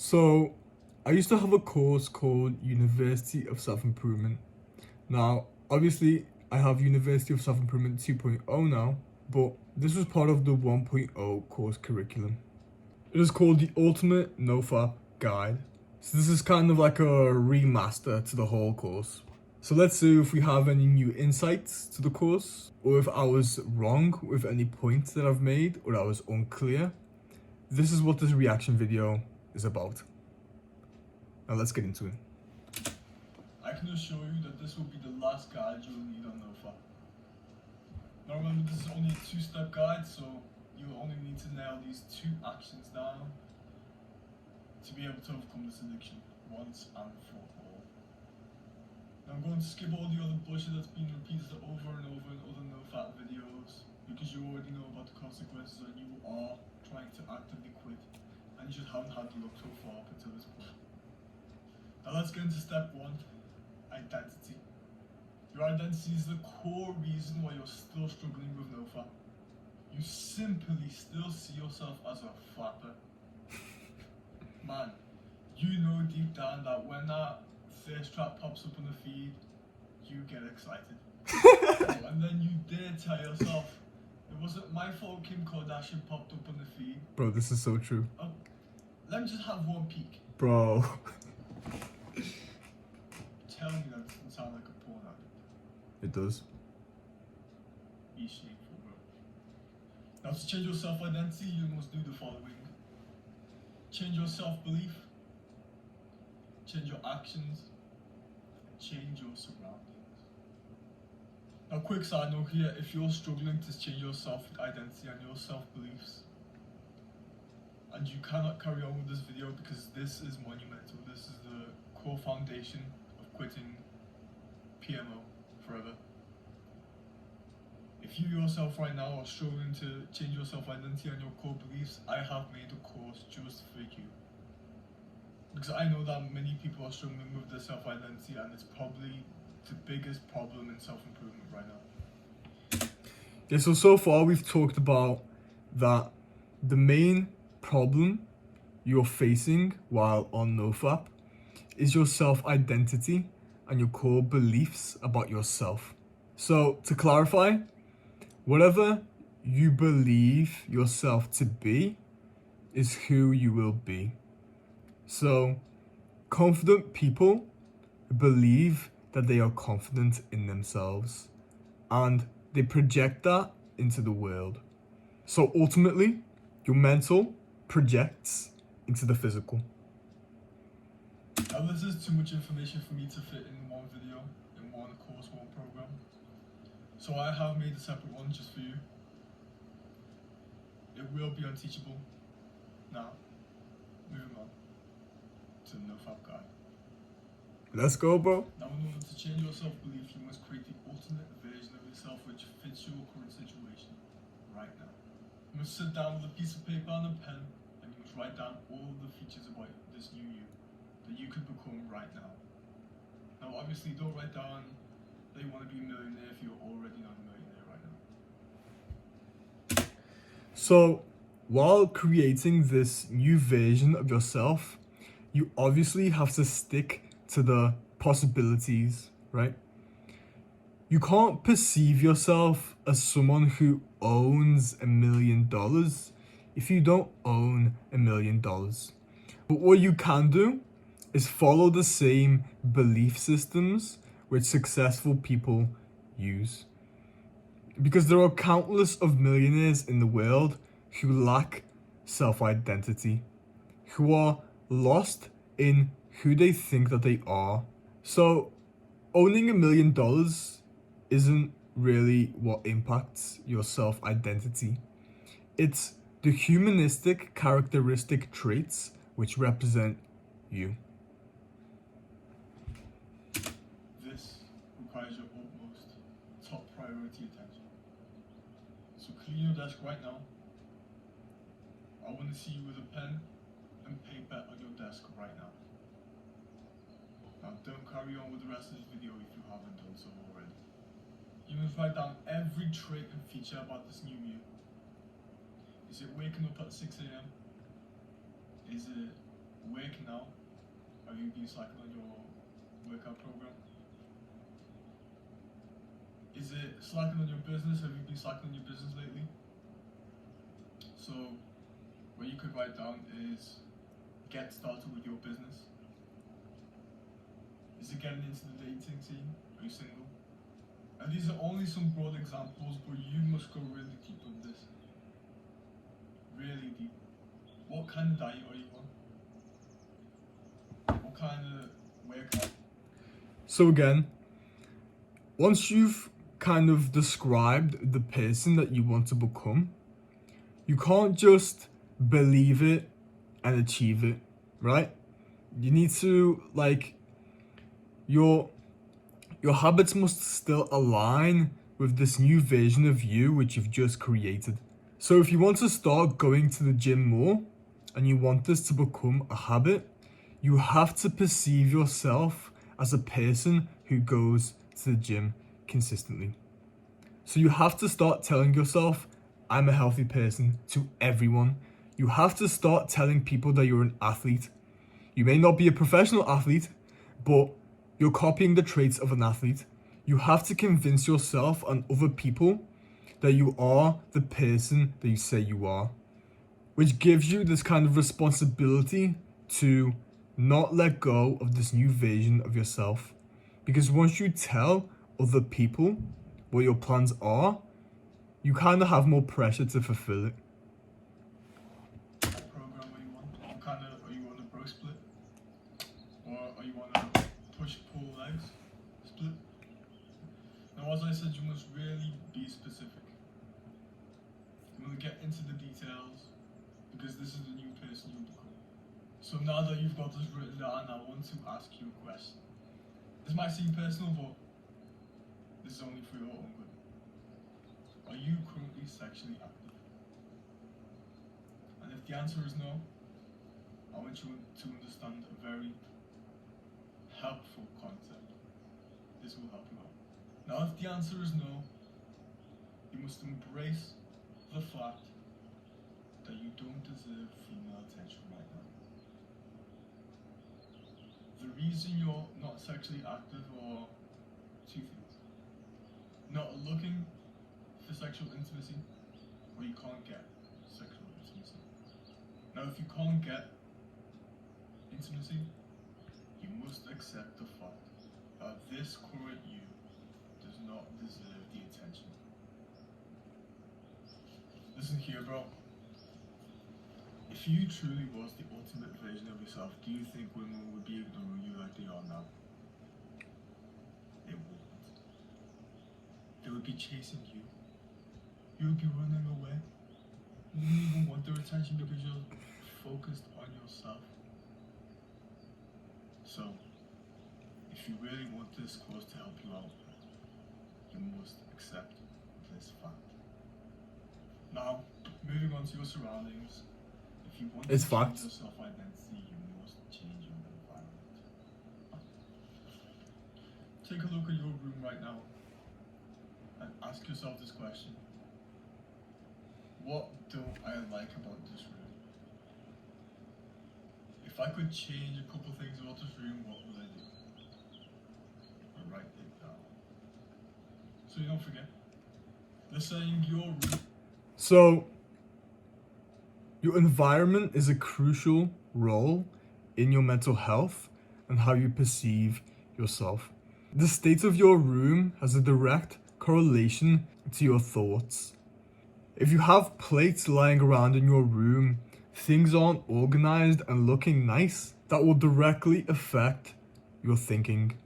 So, I used to have a course called University of Self-Improvement. Now, obviously, I have University of Self-Improvement 2.0 now, but this was part of the 1.0 course curriculum. It is called the Ultimate NoFap Guide. So this is kind of like a remaster to the whole course. So let's see if we have any new insights to the course, or if I was wrong with any points that I've made, or I was unclear. This is what this reaction video is about. Now let's get into it. I can assure you that this will be the last guide you'll need on NoFap. Now remember, this is only a two-step guide, so you'll only need to nail these two actions down to be able to overcome this addiction once and for all. Now I'm going to skip all the other bullshit that's been repeated over and over in other NoFap videos, because you already know about the consequences and you are trying to actively quit, and you just haven't had the luck so far up until this point. Now let's get into step one, identity. Your identity is the core reason why you're still struggling with NoFap. You simply still see yourself as a fapper. Man, you know deep down that when that thirst trap pops up on the feed, you get excited. And then you dare tell yourself, it wasn't my fault Kim Kardashian popped up on the feed. Bro, this is so true. Let me just have one peek. Bro. Tell me that doesn't sound like a porn addict. It does. Be shameful, bro. Now to change your self-identity, you must do the following. Change your self-belief, change your actions, and change your surroundings. Now quick side note here, if you're struggling to change your self-identity and your self-beliefs, and you cannot carry on with this video because this is monumental, this is the core foundation of quitting PMO forever. If you yourself right now are struggling to change your self-identity and your core beliefs, I have made a course just for you. Because I know that many people are struggling with their self-identity, and it's probably the biggest problem in self-improvement right now. Yeah, so far we've talked about that the main problem you're facing while on NoFap is your self-identity and your core beliefs about yourself. So to clarify, whatever you believe yourself to be is who you will be. So confident people believe that they are confident in themselves, and they project that into the world. So ultimately, your mental projects into the physical. Now this is too much information for me to fit in one video, in one course, one program. So I have made a separate one just for you. It will be unteachable. Now, moving on to the NoFap guide. Let's go, bro. Now in order to change your self-belief, you must create the ultimate version of yourself which fits your current situation right now. You must sit down with a piece of paper and a pen, and you must write down all the features about this new you that you could become right now. Now obviously don't write down that you want to be a millionaire if you're already not a millionaire right now. So while creating this new version of yourself, you obviously have to stick to the possibilities, right? You can't perceive yourself as someone who owns $1 million if you don't own $1 million. But what you can do is follow the same belief systems which successful people use. Because there are countless of millionaires in the world who lack self-identity, who are lost in who they think that they are. So owning $1 million isn't really what impacts your self-identity. It's the humanistic characteristic traits which represent you. This requires your utmost top priority attention. So clean your desk right now. I want to see you with a pen and paper on your desk right now. Now don't carry on with the rest of this video if you haven't done so already. You must write down every trait and feature about this new you. Is it waking up at 6 a.m? Is it working out? Have you been slacking on your workout program? Is it slacking on your business? Have you been slacking on your business lately? So, what you could write down is get started with your business. Is it getting into the dating scene? Are you single? And these are only some broad examples, but you must go really deep with this. Really deep. What kind of diet are you on? What kind of workout? So again, once you've kind of described the person that you want to become, you can't just believe it and achieve it, right? You need to, like, your habits must still align with this new version of you which you've just created. So if you want to start going to the gym more and you want this to become a habit, you have to perceive yourself as a person who goes to the gym consistently. So you have to start telling yourself, I'm a healthy person, to everyone. You have to start telling people that you're an athlete. You may not be a professional athlete, but you're copying the traits of an athlete. You have to convince yourself and other people that you are the person that you say you are, which gives you this kind of responsibility to not let go of this new version of yourself. Because once you tell other people what your plans are, you kind of have more pressure to fulfill it. Program are you on? What kind of, are you on a bro split? Or are you on a push-pull legs split? Now, as I said, you must really be specific. I'm going to get into the details because this is the new person you become. So now that you've got this written down, I want to ask you a question. This might seem personal, but this is only for your own good. Are you currently sexually active? And if the answer is no, I want you to understand a very helpful concept. This will help you out. Now, if the answer is no, you must embrace the fact that you don't deserve female attention right now. The reason you're not sexually active are two things. Not looking for sexual intimacy, or you can't get sexual intimacy. Now, if you can't get intimacy, you must accept the fact that this current you does not deserve the attention. Listen here, bro. If you truly was the ultimate version of yourself, do you think women would be ignoring you like they are now? They wouldn't. They would be chasing you. You would be running away. You wouldn't even want their attention because you're focused on yourself. So, if you really want this course to help you out, you must accept this fact. Now, moving on to your surroundings. If you want to change your self-identity, you must change your environment. Take a look at your room right now and ask yourself this question. What don't I like about this room? If I could change a couple things about this room, what would I do? I'll write it down. So you don't forget. They're saying your room. So, your environment is a crucial role in your mental health and how you perceive yourself. The state of your room has a direct correlation to your thoughts. If you have plates lying around in your room, things aren't organized and looking nice, that will directly affect your thinking.